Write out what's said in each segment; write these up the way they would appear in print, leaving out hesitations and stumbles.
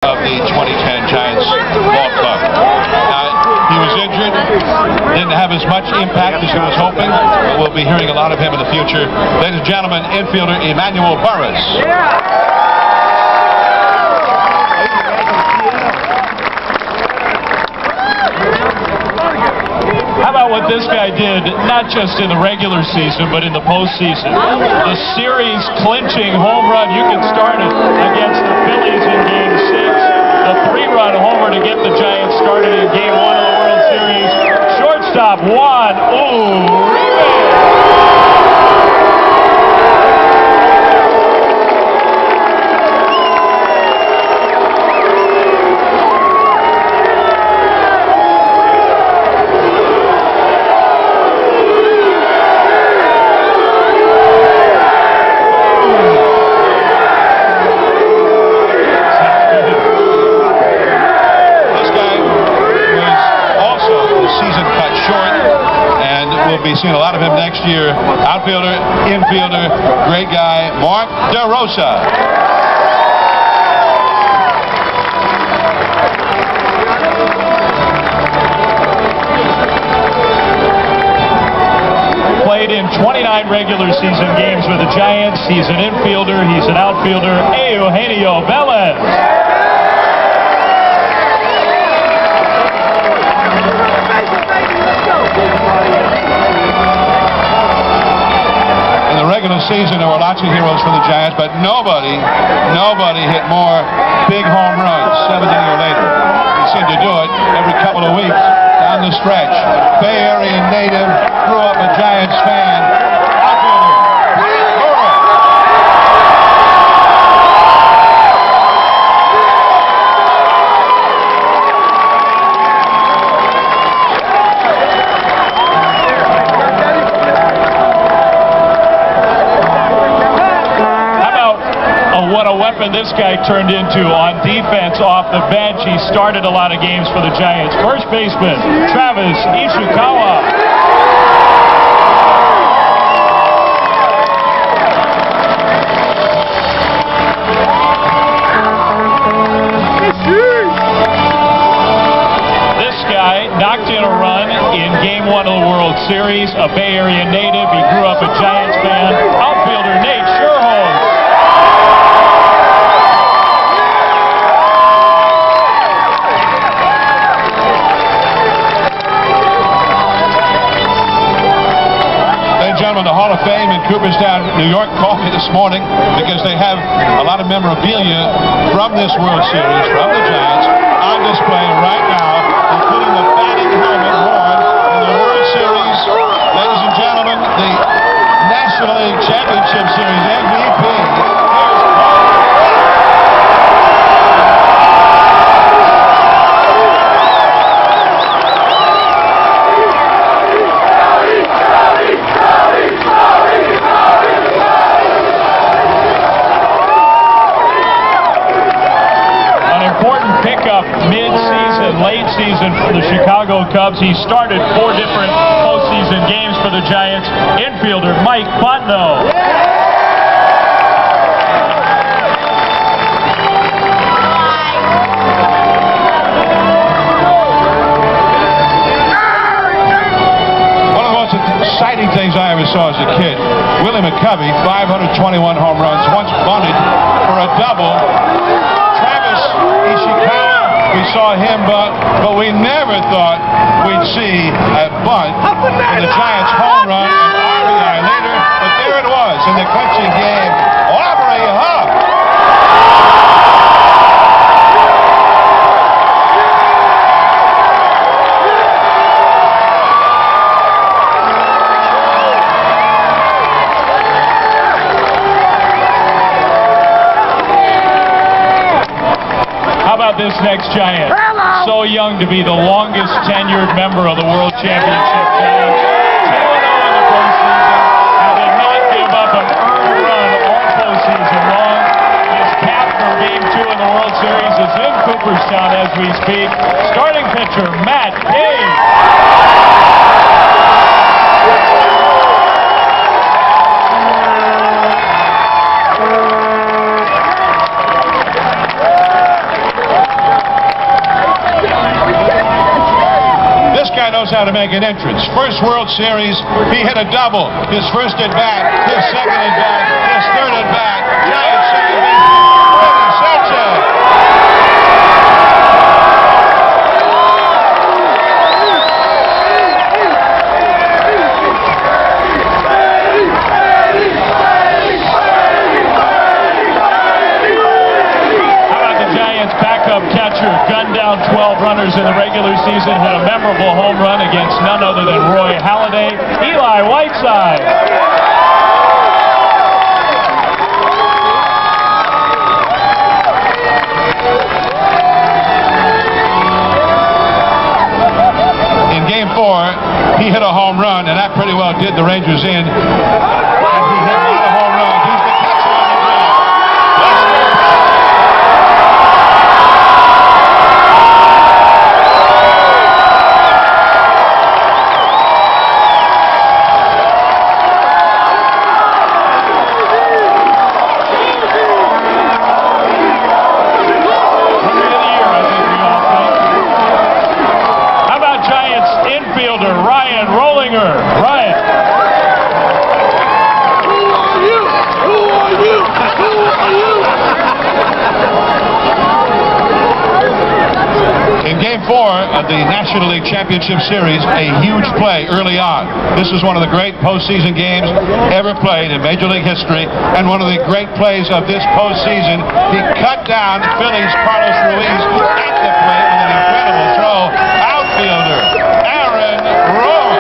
of the 2010 Giants ball club. He was injured, didn't have as much impact as he was hoping, but we'll be hearing a lot of him in the future. Ladies and gentlemen, infielder Emmanuel Burris. How about what this guy did, not just in the regular season, but in the postseason? The series clinching home run, you can start it against the Phillies in Game 6. The 3-run homer to get the Giants started in Game 1 of the World Series. Shortstop Juan Uribe. We'll be seeing a lot of him next year. Outfielder, infielder, great guy, Mark DeRosa. Played in 29 regular season games with the Giants. He's an infielder, he's an outfielder. Eugenio Velez. Regular season, there were lots of heroes for the Giants, but nobody hit more big home runs 70 years later. He seemed to do it every couple of weeks down the stretch. Bay Area native, grew up a Giants fan. What a weapon this guy turned into on defense off the bench. He started a lot of games for the Giants. First baseman, Travis Ishikawa. This guy knocked in a run in Game 1 of the World Series. A Bay Area native. He grew up a Giants fan. Outfielder Nate Sherholz. Gentlemen, the Hall of Fame in Cooperstown, New York, called me this morning because they have a lot of memorabilia from this World Series, from the Giants, on display right now, including the batting helmet worn in the World Series. Ladies and gentlemen, the National League Championship Series MVP. Pickup mid-season, late season for the Chicago Cubs. He started 4 different postseason games for the Giants. Infielder Mike Botno. One of the most exciting things I ever saw as a kid, Willie McCovey, 521 home runs, once bunted for a double. We saw him bunt, but we never thought we'd see a bunt in the Giants' home run and RBI later, but there it was in the clinching game. Aubrey Huff! This next Giant, so young to be the longest tenured member of the World Championship Giants. 2-0 in the postseason, and did not give up an earned run all postseason long. His cap from Game 2 in the World Series is in Cooperstown as we speak. Starting pitcher Matt Gay. knows how to make an entrance. First World Series, he hit a double. His first at bat, his second at bat, his third at bat. Giants second baseman, Flemming Sanchez. Catcher gunned down 12 runners in the regular season, hit a memorable home run against none other than Roy Halladay. Eli Whiteside. In Game 4, he hit a home run, and that pretty well did the Rangers in. And he hit a lot of home runs. He's the catcher on the ground. Of the National League Championship Series, a huge play early on. This is one of the great postseason games ever played in Major League history, and one of the great plays of this postseason. He cut down Phillies' Carlos Ruiz at the plate with an incredible throw. Outfielder Aaron Rowe.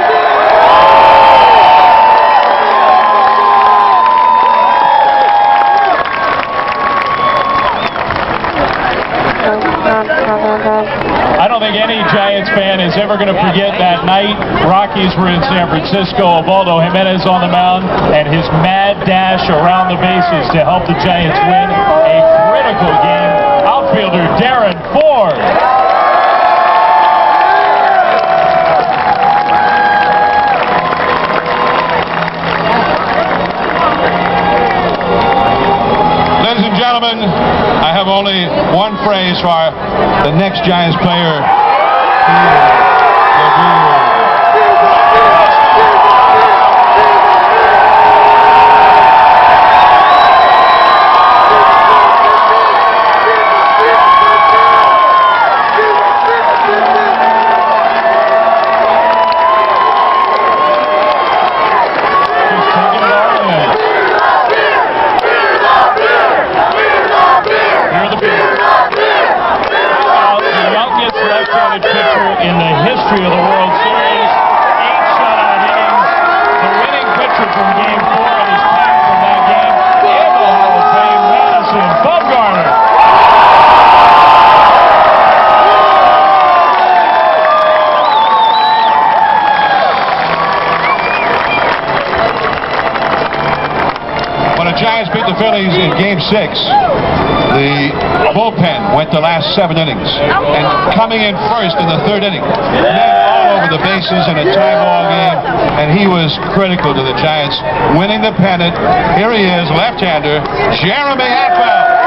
I don't think any Giants fan is ever going to forget that night. Rockies were in San Francisco. Ubaldo Jimenez on the mound, and his mad dash around the bases to help the Giants win a critical game. Outfielder Darren Ford. Ladies and gentlemen, I have only one phrase for the next Giants player. In the history of the World Series, 8 shutout innings. The winning pitcher from Game 4 and his pack from that game in the Hall of Fame, Madison Bumgarner. When the Giants beat the Phillies in Game 6, the bullpen went the last 7 innings, and coming in first in the 3rd inning, men all over the bases in a tie ball game, and he was critical to the Giants winning the pennant. Here he is, left-hander Jeremy Affeldt.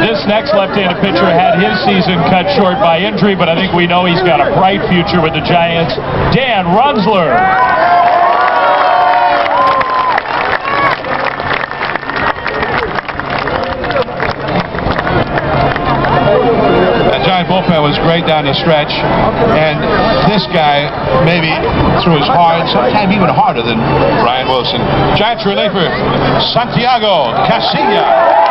This next left-handed pitcher had his season cut short by injury, but I think we know he's got a bright future with the Giants. Dan Runsler. The Giant bullpen was great down the stretch, and this guy maybe threw his hard, sometimes even harder than Brian Wilson. Giants reliever Santiago Casilla.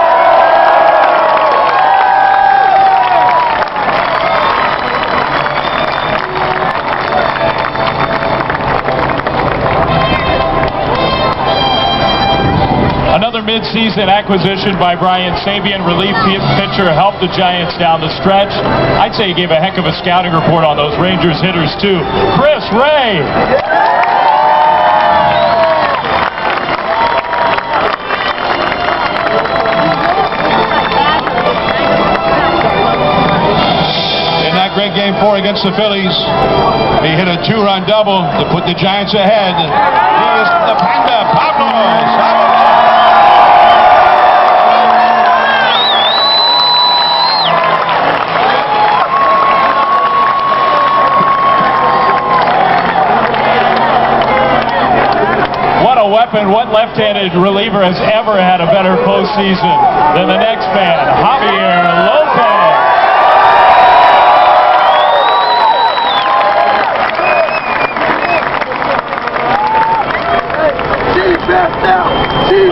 Another mid-season acquisition by Brian Sabean, relief pitcher, helped the Giants down the stretch. I'd say he gave a heck of a scouting report on those Rangers hitters, too. Chris Ray. In that great Game 4 against the Phillies, he hit a 2-run double to put the Giants ahead. Here's the Panda, Pablo Salazar. a weapon. What left-handed reliever has ever had a better postseason than the next man, Javier Lopez?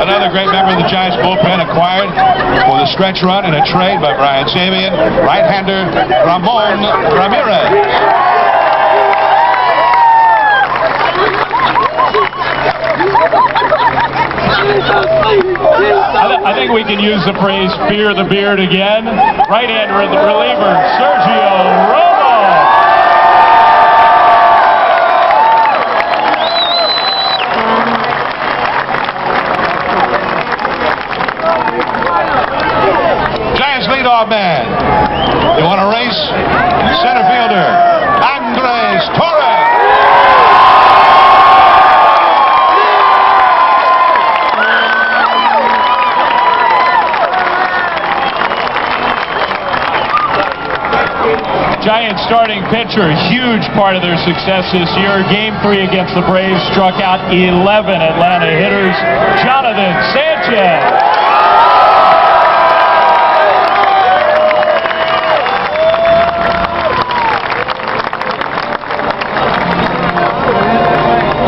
Another great member of the Giants bullpen acquired for the stretch run in a trade by Brian Sabian, right-hander Ramon Ramirez. I think we can use the phrase "fear the beard" again. Right-hander reliever Sergio Romo. Giants leadoff man. They want to race center fielder Andres Torres. Giants starting pitcher, huge part of their success this year. Game 3 against the Braves, struck out 11 Atlanta hitters. Jonathan Sanchez.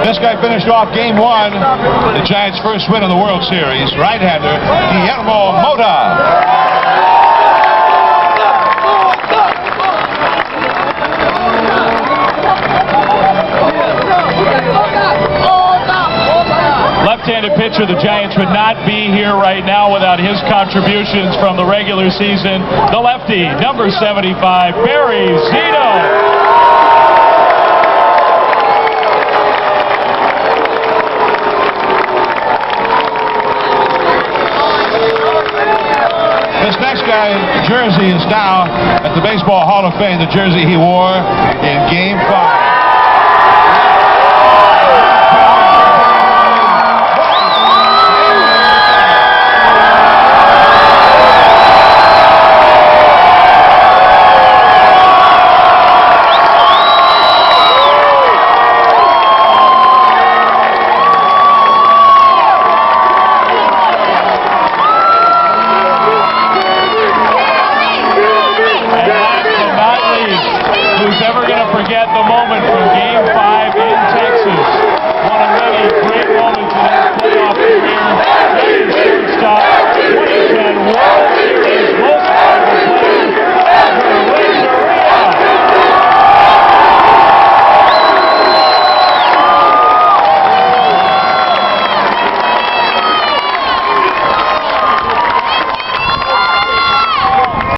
This guy finished off Game 1, the Giants' first win in the World Series. Right-hander Guillermo Mota. Left-handed pitcher, the Giants would not be here right now without his contributions from the regular season. The lefty, number 75, Barry Zito. This next guy, jersey, is now at the Baseball Hall of Fame, the jersey he wore in Game 5.